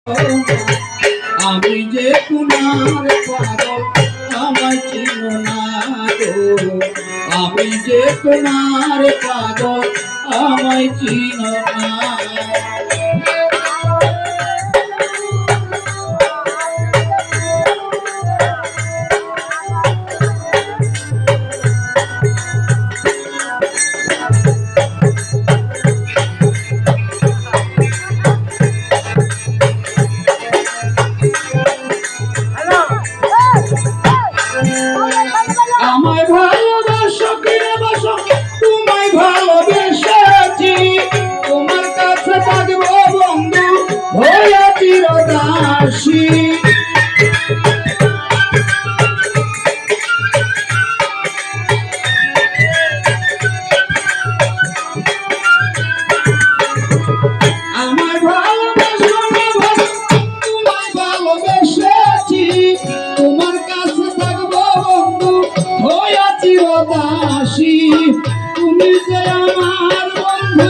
আমি যে তোমার পাগল আমায় চিনো না গো, আমি যে তোমার পাগল আমায় চিনো না। আমায় ভালোবাসো কিনে বাসো, তোমায় ভালোবেসেছি, তোমার কাছে থাকবো বন্ধু হয়ে চিরদাসী। আমায় ভালোবাসো তোমায় ভালোবেসেছি, তোমার কাছে থাকবো বন্ধু হয়ে চিরদাসী। তুমি যে আমার বন্ধু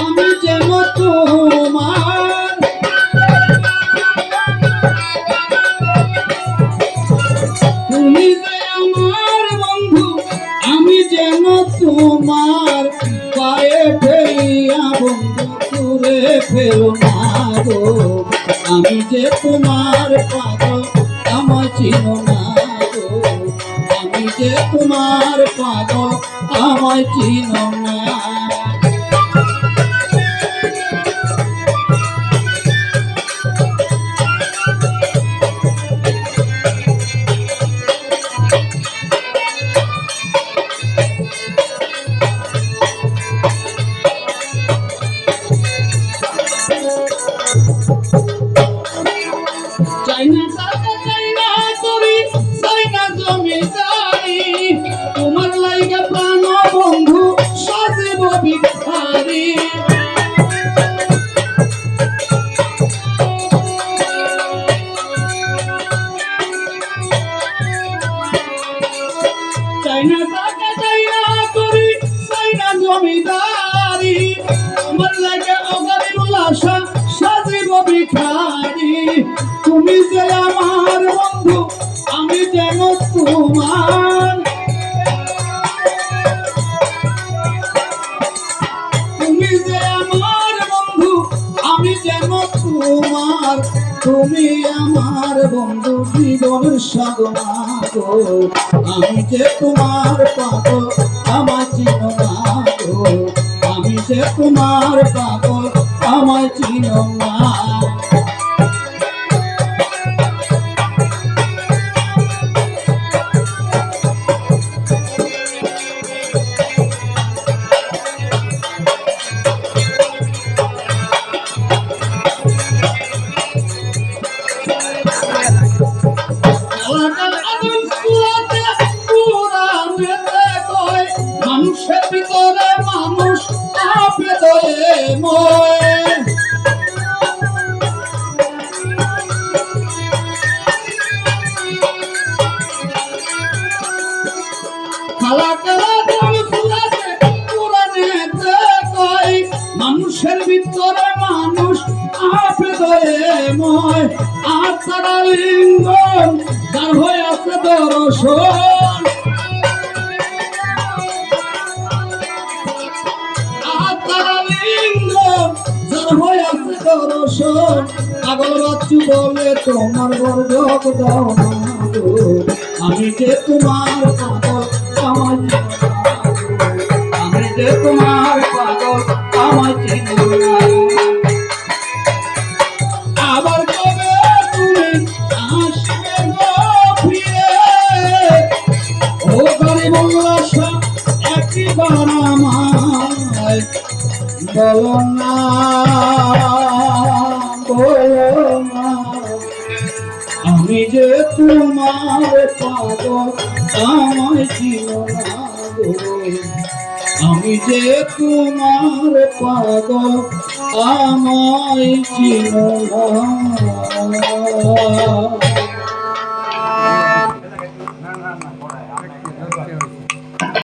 আমি যেন তোমার, তুমি যে আমার বন্ধু আমি যেন তোমার, পায়ে ফেলিয়া বন্ধু দূরে ফেলো না গো, আমি যে তোমার পাগল আমায় চিনো না গো, আমি যে তোমার পাগল আমায় চিনো না। চাইনা টাকা চাইনা করি চাইনা জমিদারি, তোমার লাইগা প্রাণ বন্ধু সাজিব ভিখারি। চাইনা টাকা চাইনা করি চাইনা জমিদারি, তোমার লাইগা অগাধ আশা সাজিব ভিখারি। তুমি যে আমার বন্ধু আমি যেন তোমার, তুমি যে আমার বন্ধু আমি যেন তোমার, তুমি আমার বন্ধু জীবনের সাধনা গো, আমি যে তোমার পাগল আমায় চিনো না গো, আমি যে তোমার পাগল আমায় চিনো না। মানুষের ভিতরে মানুষ আপে দয়ে ময়, মানুষের ভিতরে মানুষ আপে দয়ে ময়, আর তারা লিঙ্গ যার হয়ে আছে দর্শন, পাগল বাচ্চু বলে তোমার বর্জক দাও না গো, আমি যে তোমার পাগল আমায় চিনো না গো, আমি যে তোমার পাগল আমায় চিনো না। আবার কবে তুমি আসবে গো ফিরে, ও গরিবুল্লাহ শাহ একবার আমায় বলো না, আমি যে তোমার পাগল আমায় চিনো না গো, আমি যে তোমার পাগল আমায় চিনো না।